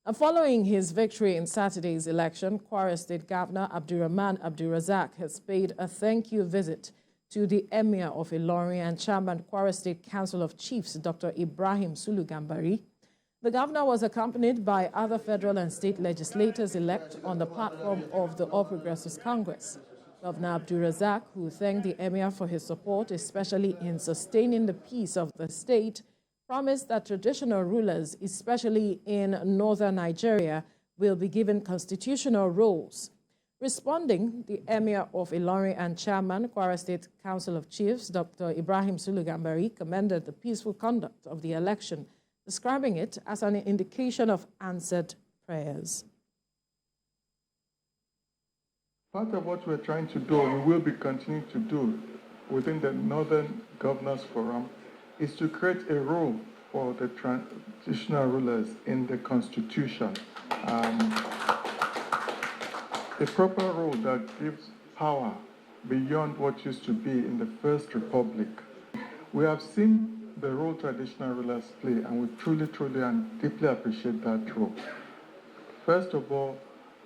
And following his victory in Saturday's election, Kwara State Governor AbdulRahman AbdulRazaq has paid a thank you visit to the Emir of Ilorin and Chairman Kwara State Council of Chiefs, Dr. Ibrahim Sulugambari. The governor was accompanied by other federal and state legislators-elect on the platform of the All Progressives Congress. Governor AbdulRazaq, who thanked the Emir for his support, especially in sustaining the peace of the state, promised that traditional rulers, especially in northern Nigeria, will be given constitutional roles. Responding, the Emir of Ilorin and Chairman, Kwara State Council of Chiefs, Dr. Ibrahim Sulugambari, commended the peaceful conduct of the election, describing it as an indication of answered prayers. Part of what we're trying to do, we will be continuing to do within the Northern Governors Forum, is to create a role for the traditional rulers in the Constitution. A proper role that gives power beyond what used to be in the First Republic. We have seen the role traditional rulers play, and we truly, truly and deeply appreciate that role. First of all,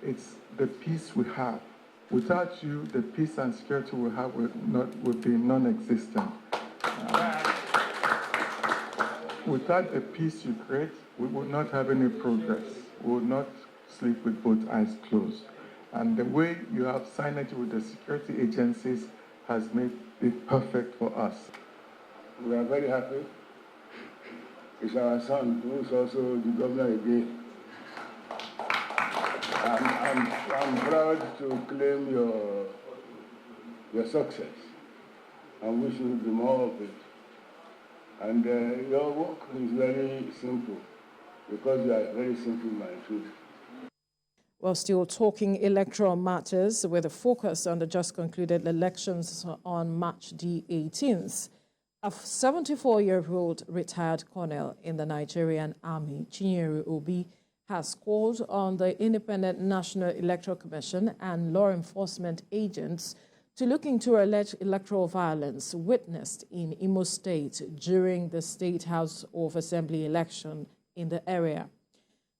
it's the peace we have. Without you, the peace and security we have would be non-existent. Without the peace you create, we would not have any progress. We would not sleep with both eyes closed. And the way you have synergy with the security agencies has made it perfect for us. We are very happy. It's our son who is also the governor again. I'm proud to claim your success and wish you more of it. And your work is very simple because you are very simple-minded. We're still talking electoral matters with a focus on the just concluded elections on March the 18th. A 74-year-old retired colonel in the Nigerian Army, Chinyere Obi, has called on the Independent National Electoral Commission and law enforcement agents to look into alleged electoral violence witnessed in Imo State during the State House of Assembly election in the area.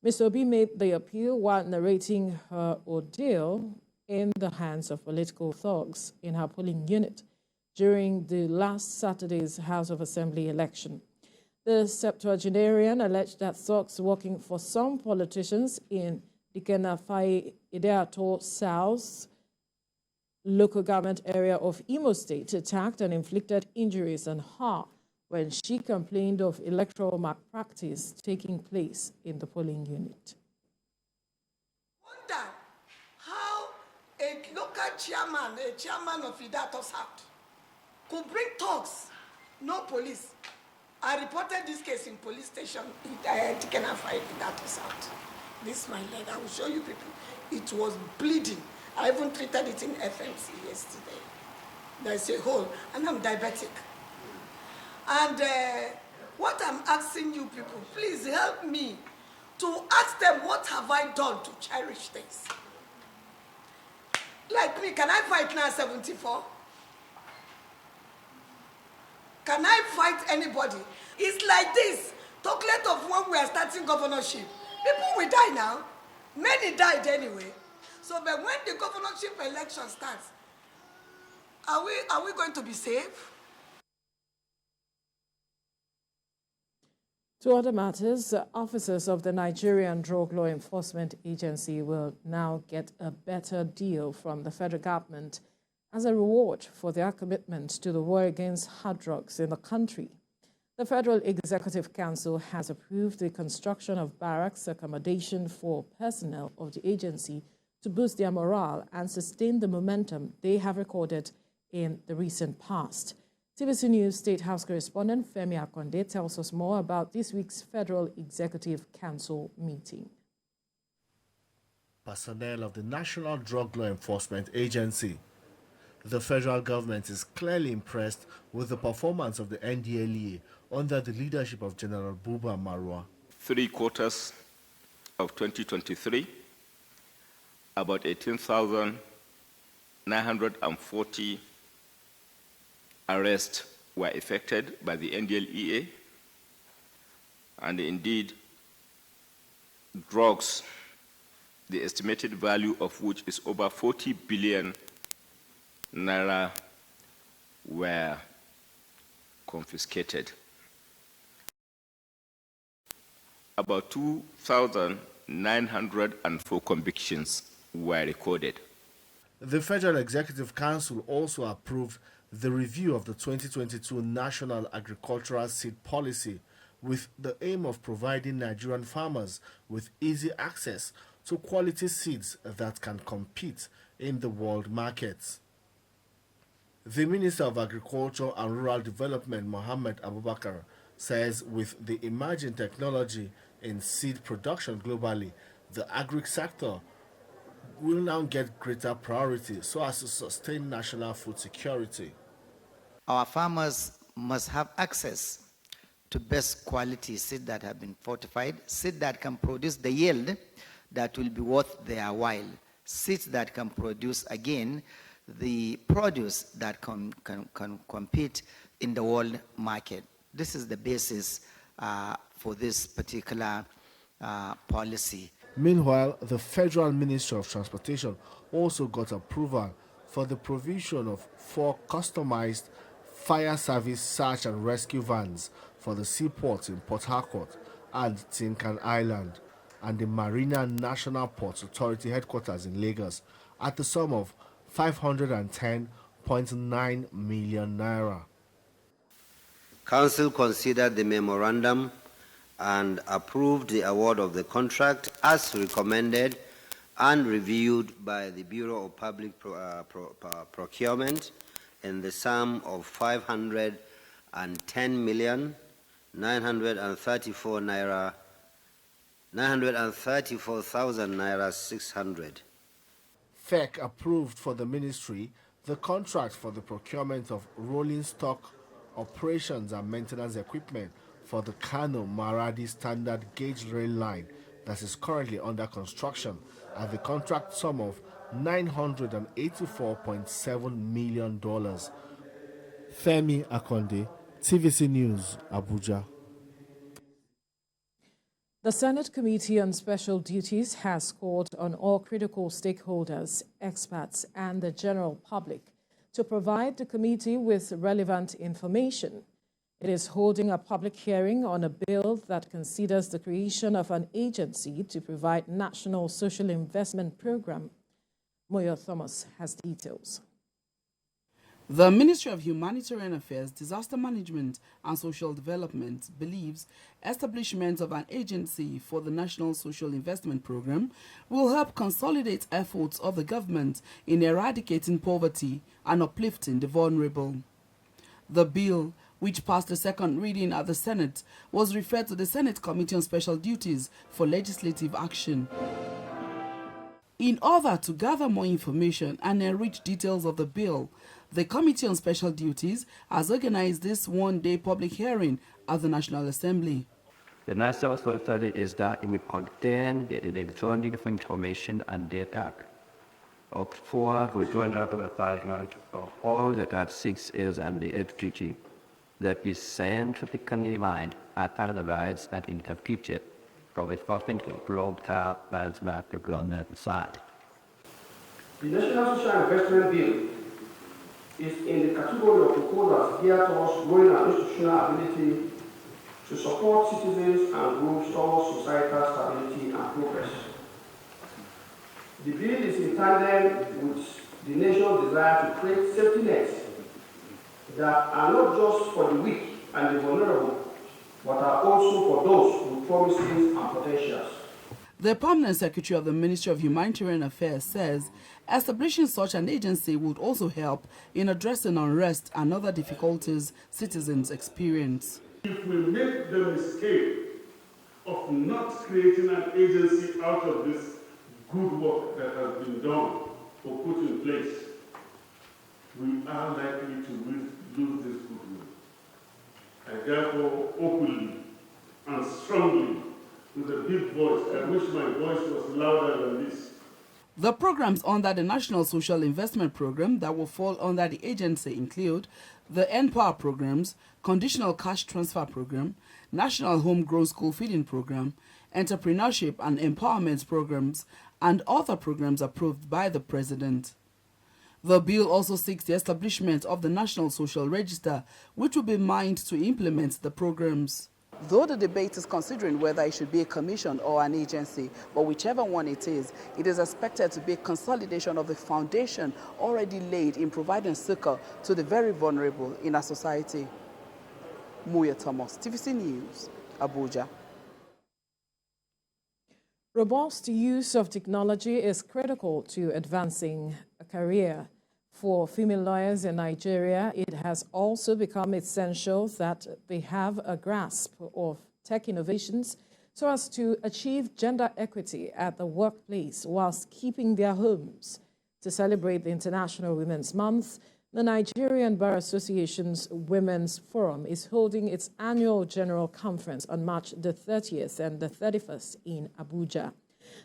Ms. Obi made the appeal while narrating her ordeal in the hands of political thugs in her polling unit during the last Saturday's House of Assembly election. The septuagenarian alleged that thugs working for some politicians in the Kenafai Ideato South local government area of Imo State attacked and inflicted injuries on her when she complained of electoral malpractice taking place in the polling unit. Wonder how a local chairman, a chairman of Idato South, could bring thugs, no police. I reported this case in police station in Kenafai Idato South. This is my leg. I will show you people. It was bleeding. I even treated it in FMC yesterday. There's a hole, and I'm diabetic. And what I'm asking you people, please help me to ask them, what have I done to cherish this? Like me, can I fight now 74? Can I fight anybody? It's like this. Talk late of when we are starting governorship. People will die now. Many died anyway. So but when the governorship election starts, are we going to be safe? To other matters, officers of the Nigerian Drug Law Enforcement Agency will now get a better deal from the federal government as a reward for their commitment to the war against hard drugs in the country. The Federal Executive Council has approved the construction of barracks accommodation for personnel of the agency to boost their morale and sustain the momentum they have recorded in the recent past. TVC News State House correspondent Femi Akonde tells us more about this week's Federal Executive Council meeting. Personnel of the National Drug Law Enforcement Agency. The federal government is clearly impressed with the performance of the NDLEA under the leadership of General Buba Marwa. 3 quarters of 2023, about 18,940 arrests were effected by the NDLEA, and indeed drugs, the estimated value of which is over 40 billion naira, were confiscated. About 2,904 convictions were recorded. The Federal Executive Council also approved the review of the 2022 National Agricultural Seed Policy with the aim of providing Nigerian farmers with easy access to quality seeds that can compete in the world markets. The Minister of Agriculture and Rural Development, Mohammed Abubakar, says with the emerging technology in seed production globally, the agri sector will now get greater priority so as to sustain national food security. Our farmers must have access to best quality seed that have been fortified, seed that can produce the yield that will be worth their while, seeds that can produce, again, the produce that can compete in the world market. This is the basis for this particular policy. Meanwhile, the Federal Ministry of Transportation also got approval for the provision of 4 customized fire service search and rescue vans for the seaports in Port Harcourt and Tinkan Island and the Marina National Ports Authority headquarters in Lagos at the sum of 510.9 million naira. Council considered the memorandum and approved the award of the contract as recommended and reviewed by the Bureau of Public Procurement in the sum of 934,934,600. FEC approved for the ministry the contract for the procurement of rolling stock operations and maintenance equipment for the Kano-Maradi standard gauge rail line that is currently under construction at the contract sum of $984.7 million. Femi Akonde, TVC News, Abuja. The Senate Committee on Special Duties has called on all critical stakeholders, experts, and the general public to provide the committee with relevant information. It is holding a public hearing on a bill that considers the creation of an agency to provide National Social Investment Program. Moyo Thomas has details. The Ministry of Humanitarian Affairs, Disaster Management and Social Development believes establishment of an agency for the National Social Investment Program will help consolidate efforts of the government in eradicating poverty and uplifting the vulnerable. The bill, which passed the second reading at the Senate, was referred to the Senate Committee on Special Duties for legislative action. In order to gather more information and enrich details of the bill, the Committee on Special Duties has organized this one-day public hearing at the National Assembly. The National Social Study is that it will contain the electronic information and data of 4 to 200,000 of all the Cat 6 is and the FGG that is scientifically mined, analyzed, and interpreted from a to global management to government side. The National Social Investment Bill is in the category of proposals geared towards growing our institutional ability to support citizens and groups towards societal stability and progress. The bill is in tandem with the nation's desire to create safety nets that are not just for the weak and the vulnerable, but are also for those with promises and potentials. The Permanent Secretary of the Ministry of Humanitarian Affairs says establishing such an agency would also help in addressing unrest and other difficulties citizens experience. If we make the mistake of not creating an agency out of this good work that has been done or put in place, we are likely to lose this goodwill. I therefore openly and strongly, with a big voice, I wish my voice was louder than this. The programs under the National Social Investment Program that will fall under the agency include the N-Power programs, Conditional Cash Transfer Program, National Homegrown School Feeding Program, entrepreneurship and empowerment programs, and other programs approved by the President. The bill also seeks the establishment of the National Social Register, which will be mined to implement the programs. Though the debate is considering whether it should be a commission or an agency, but whichever one it is expected to be a consolidation of the foundation already laid in providing succor to the very vulnerable in our society. Muya Thomas, TVC News, Abuja. Robust use of technology is critical to advancing a career. For female lawyers in Nigeria, it has also become essential that they have a grasp of tech innovations so as to achieve gender equity at the workplace whilst keeping their homes. To celebrate the International Women's Month, the Nigerian Bar Association's Women's Forum is holding its annual General Conference on March the 30th and the 31st in Abuja.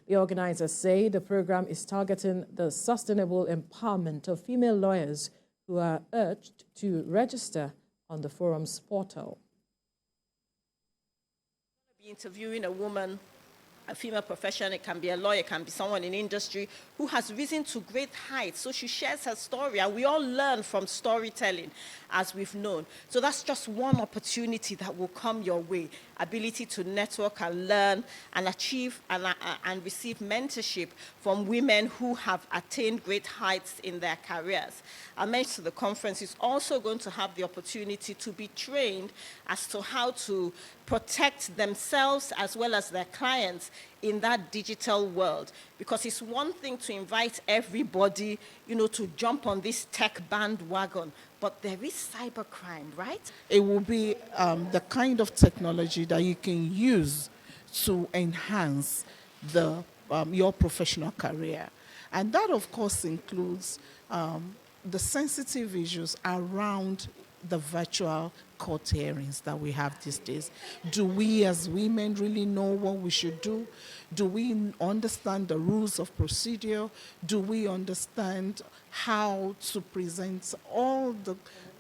The organizers say the program is targeting the sustainable empowerment of female lawyers who are urged to register on the forum's portal. We'll be interviewing a woman, a female professional. It can be a lawyer, it can be someone in industry who has risen to great heights. So she shares her story, and we all learn from storytelling, as we've known. So that's just one opportunity that will come your way. Ability to network and learn and achieve and receive mentorship from women who have attained great heights in their careers. Our mentor to the conference is also going to have the opportunity to be trained as to how to protect themselves as well as their clients in that digital world. Because it's one thing to invite everybody, to jump on this tech bandwagon, but there is cybercrime, right? It will be the kind of technology that you can use to enhance your professional career. And that, of course, includes the sensitive issues around the virtual court hearings that we have these days. Do we as women really know what we should do? Do we understand the rules of procedure? Do we understand how to present all the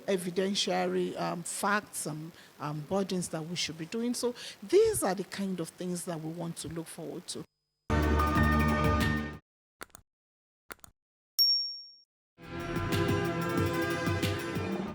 evidentiary facts and burdens that we should be doing? So these are the kind of things that we want to look forward to.